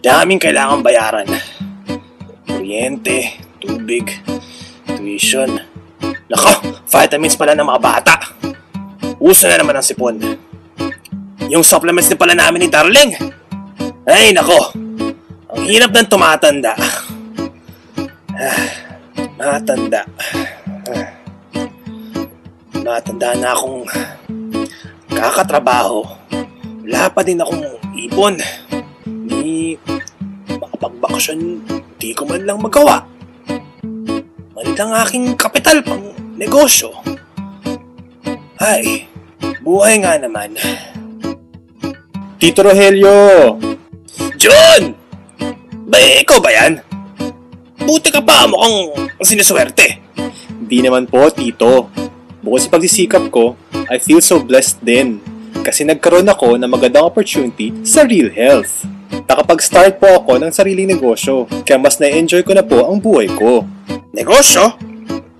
Daming kailangan bayaran. Kuryente, tubig, tuition. Nako, vitamins pala ng mga bata. Uso na naman ang sipon. Yung supplements din pala namin ni Darling. Ay, nako. Ang hirap ng tumatanda. Matanda na akong kakatrabaho. Wala pa din akong ipon. Ni makapagbakasyon, di ko man lang magawa. Malit ang aking kapital pang negosyo. Ay, buhay nga naman. Tito Rogelio! John! Ikaw ba yan? Buti ka pa, mukhang siniswerte. Di naman po, Tito. Bukod sa pagsisikap ko, I feel so blessed din. Kasi nagkaroon ako ng magandang opportunity sa Real Health. Nakapag-start po ako ng sariling negosyo, kaya mas na-enjoy ko na po ang buhay ko. Negosyo?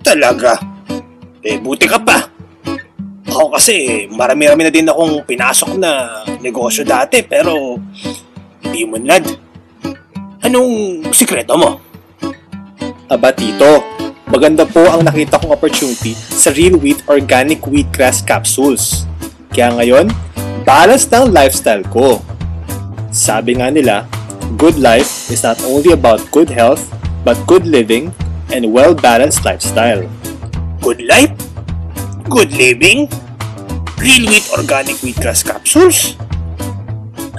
Talaga? Buti ka pa. Ako kasi, marami-rami na din akong pinasok na negosyo dati, pero di munlad. Anong sikreto mo? Aba, Tito, maganda po ang nakita kong opportunity sa Real Wheat Organic Wheatgrass Capsules. Kaya ngayon, balance na ang lifestyle ko. Sabi nga nila, good life is not only about good health, but good living and well-balanced lifestyle. Good life? Good living? Real Wheat Organic Wheatgrass Capsules?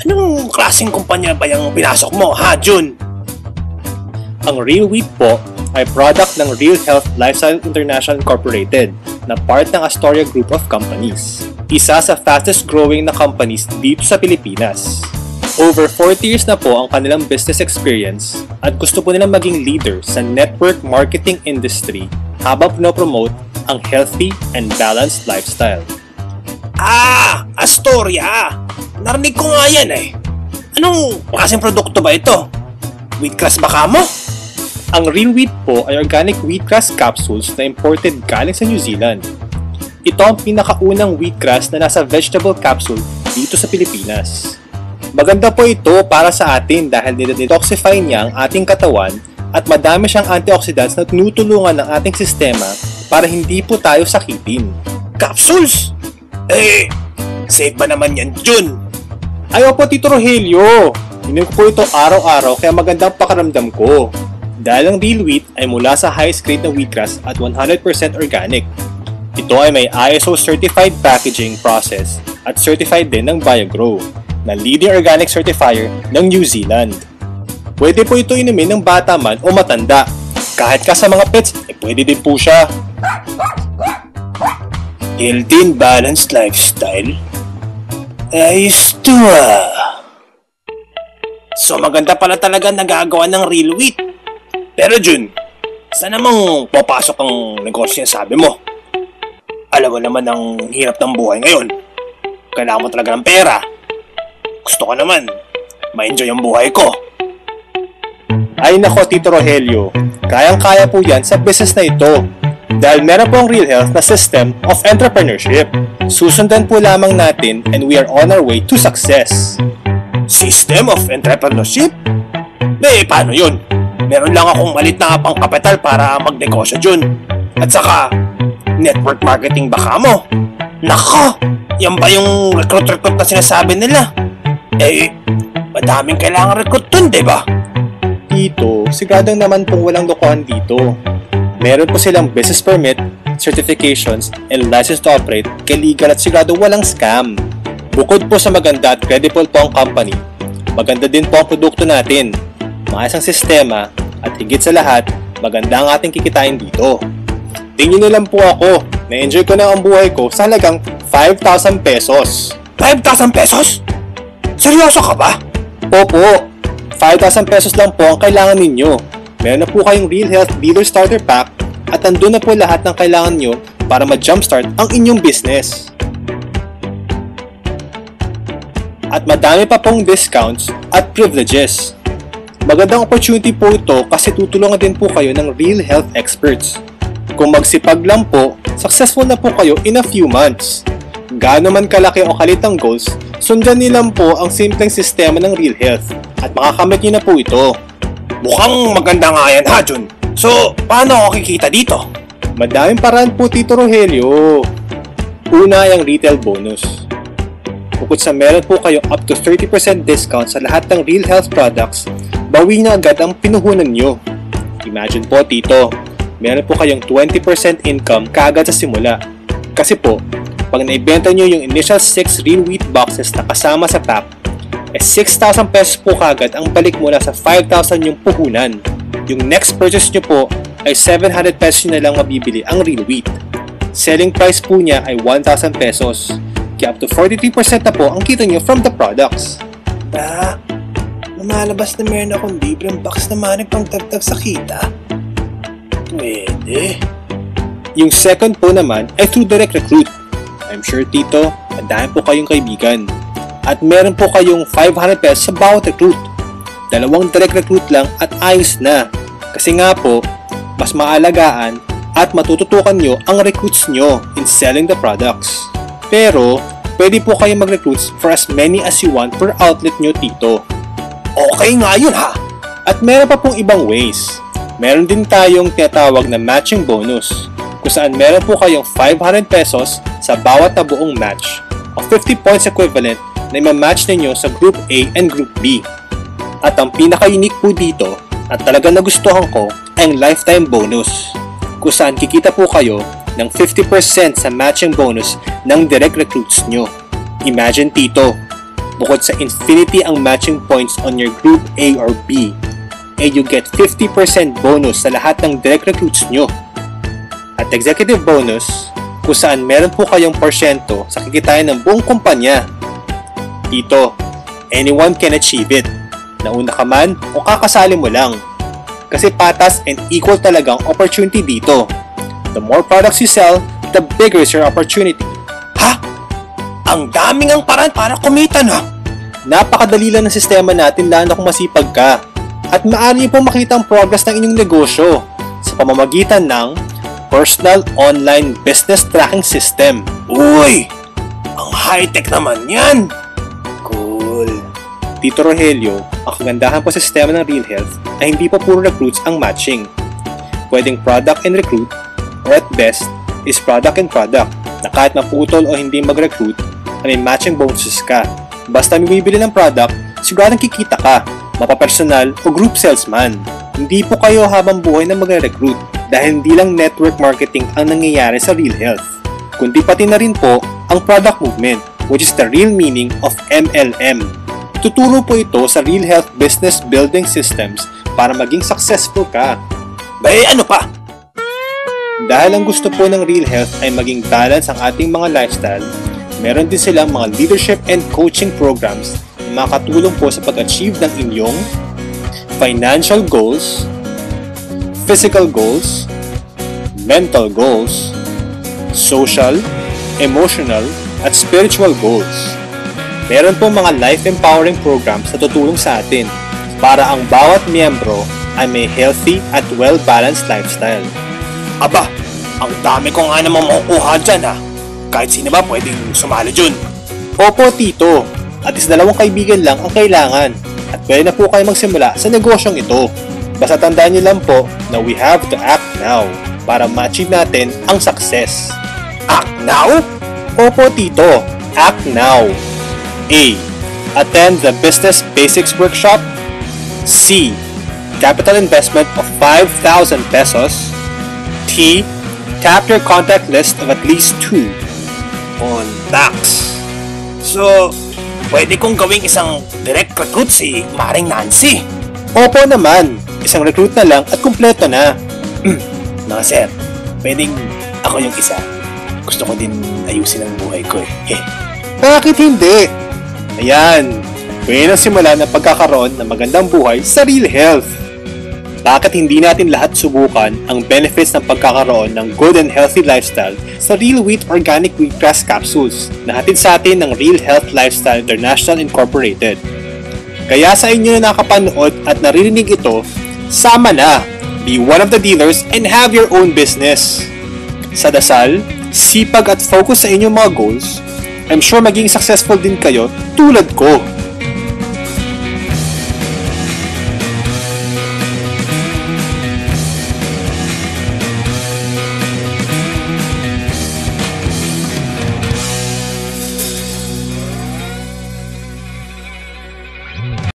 Anong klaseng kumpanya ba yung pinasok mo, ha, Jun? Ang Real Wheat po ay product ng Real Health Lifestyle International Incorporated na part ng Astoria Group of Companies. Isa sa fastest growing na companies dito sa Pilipinas. Over 40 years na po ang kanilang business experience at gusto po nilang maging leader sa network marketing industry habang pinopromote ang healthy and balanced lifestyle. Astoria! Narinig ko nga yan eh. Anong klaseng produkto ba ito? Wheatgrass ba kamo? Ang Real Wheat po ay organic wheatgrass capsules na imported galing sa New Zealand. Ito ang pinakaunang wheatgrass na nasa vegetable capsule dito sa Pilipinas. Maganda po ito para sa atin dahil nidetoxify niya ang ating katawan at madami siyang antioxidants na tinutulungan ng ating sistema para hindi po tayo sakitin. Capsules? Safe ba naman yan, Jun? Ayaw po, Tito Rogelio. Inom ko po ito araw-araw kaya magandang pakaramdam ko. Dahil ang Real Wheat ay mula sa highest grade na wheatgrass at 100% organic. Ito ay may ISO certified packaging process at certified din ng BioGrow, na leading organic certifier ng New Zealand. Pwede po ito inumin ng bata man o matanda. Kahit ka sa mga pets, pwede din po siya. Healthy and balanced lifestyle? Ayos to So maganda pala talaga nagagawa ng Real Wheat. Pero Jun, saan namang papasok ang negosyo yung sabi mo? Alam mo naman ang hirap ng buhay ngayon. Kailangan mo talaga ng pera. Gusto ko naman, ma-enjoy ang buhay ko. Ay nako, Tito Rogelio, kayang-kaya po yan sa business na ito. Dahil meron po ang Real Health na system of entrepreneurship. Susundan po lamang natin and we are on our way to success. System of entrepreneurship? Paano yun? Meron lang akong malit na pangkapital para magnegosyo, Jun. At saka, network marketing baka mo. Nako! Yan ba yung recruit na sinasabi nila? Madaming kailangan recruit dun, diba? Tito, siguradong naman pong walang lokohan dito. Meron po silang business permit, certifications, and license to operate kaya legal at sigurado walang scam. Bukod po sa maganda at credible po ang company, maganda din po ang produkto natin. Maayos ang sistema at higit sa lahat, maganda ang ating kikitain dito. Tingin nyo lang po ako, na-enjoy ko na ang buhay ko sa halagang 5,000 pesos. 5,000 pesos? Seryoso ka ba? Opo, 5,000 pesos lang po ang kailangan ninyo. Meron na po kayong Real Health Dealer Starter Pack at andun na po lahat ng kailangan nyo para ma-jumpstart ang inyong business. At madami pa pong discounts at privileges. Magandang opportunity po ito kasi tutulungan din po kayo ng Real Health experts. Kung magsipag lang po, successful na po kayo in a few months. gaano man kalaki o kalit ang goals, sundan nilang po ang simpleng sistema ng Real Health at makakamit niyo na po ito. Mukhang maganda nga yan ha, Jun. So, paano ako kikita dito? Madaming paraan po, Tito Rogelio. Una ay ang retail bonus. Bukod sa meron po kayo up to 30% discount sa lahat ng Real Health products, bawi na agad ang pinuhunan nyo. Imagine po, Tito, meron po kayong 20% income kaagad sa simula. Kasi po, pag naibenta nyo yung initial 6 Real Wheat boxes na kasama sa pack, 6,000 pesos po kaagad ang balik mula sa 5,000 yung puhunan. Yung next purchase nyo po ay 700 pesos na lang mabibili ang Real Wheat. Selling price po niya ay 1,000 pesos. Kaya up to 43% na po ang kita nyo from the products. Lumalabas na meron akong libreng box na manipangtagtag sa kita. Pwede. Yung second po naman ay through direct recruit. I'm sure, Tito, madami po kayong kaibigan. At meron po kayong 500 pesos sa bawat recruit. 2 direct recruit lang at ayos na. Kasi nga po, mas maalagaan at matututukan nyo ang recruits nyo in selling the products. Pero, pwede po kayong mag-recruits for as many as you want per outlet nyo, Tito. Okay nga yun ha. At meron pa pong ibang ways. Meron din tayong tinatawag na matching bonus, kung saan meron po kayong 500 pesos sa bawat na buong match o 50 points equivalent na ima-match ninyo sa Group A and Group B. At ang pinaka-unique po dito at talagang nagustuhan ko ay ang lifetime bonus, kung saan kikita po kayo ng 50% sa matching bonus ng direct recruits nyo. Imagine, Tito, bukod sa infinity ang matching points on your Group A or B, you get 50% bonus sa lahat ng direct recruits nyo. At executive bonus, kung saan meron po kayong porsyento sa kikitain ng buong kumpanya. Tito, anyone can achieve it. Nauna ka man o kakasali mo lang. Kasi patas and equal talagang opportunity dito. The more products you sell, the bigger is your opportunity. Ha? Ang daming ang paraan para kumita na. Napakadali lang ng sistema natin lalo kung masipag ka. At maaari po makita ang progress ng inyong negosyo sa pamamagitan ng Personal Online Business Tracking System. Uy! Ang high-tech naman yan! Cool. Tito Rogelio, ang kagandahan po sa sistema ng Real Health ay hindi po puro recruits ang matching. Pwedeng product and recruit, or at best, is product and product na kahit maputol o hindi mag-recruit, ay may matching bonuses ka. Basta may bibili ng product, siguradong kikita ka, mapapersonal o group salesman. Hindi po kayo habang buhay na magre-recruit dahil hindi lang network marketing ang nangyayari sa Real Health, kundi pati na rin po ang product movement, which is the real meaning of MLM. Tuturo po ito sa Real Health Business Building Systems para maging successful ka. Ano pa? Dahil ang gusto po ng Real Health ay maging balance ang ating mga lifestyle, meron din silang mga leadership and coaching programs na makatulong po sa pag-achieve ng inyong financial goals, physical goals, mental goals, social, emotional, at spiritual goals. Meron po mga life-empowering programs na tutulong sa atin para ang bawat miyembro ay may healthy at well-balanced lifestyle. Aba, ang dami ko nga naman makukuha dyan ha. Kahit sino ba pwedeng sumali dyan? Opo, Tito. At is 2 kaibigan lang ang kailangan. At pwede na po kayo magsimula sa negosyong ito. Basta tandaan niyo lang po na we have to act now para ma-achieve natin ang success. Act now? Opo, Tito. Act now. A. Attend the Business Basics Workshop. C. Capital investment of 5,000 pesos. T. Tap your contact list of at least 2. Contacts. So, pwede kong gawing isang direct recruit si Maring Nancy. Opo naman. Isang recruit na lang at kumpleto na. Mga sir, pwedeng ako yung isa. Gusto ko din ayusin ang buhay ko eh. Bakit hindi? Ayan, pwede na simula ng pagkakaroon ng magandang buhay sa Real Health. Bakit hindi natin lahat subukan ang benefits ng pagkakaroon ng good and healthy lifestyle sa Real Wheat Organic Wheatgrass Capsules na hatid sa atin ng Real Health Lifestyle International Incorporated. Kaya sa inyo na nakapanood at naririnig ito, sama na! Be one of the dealers and have your own business. Sa dasal, sipag at focus sa inyong mga goals, I'm sure maging successful din kayo tulad ko.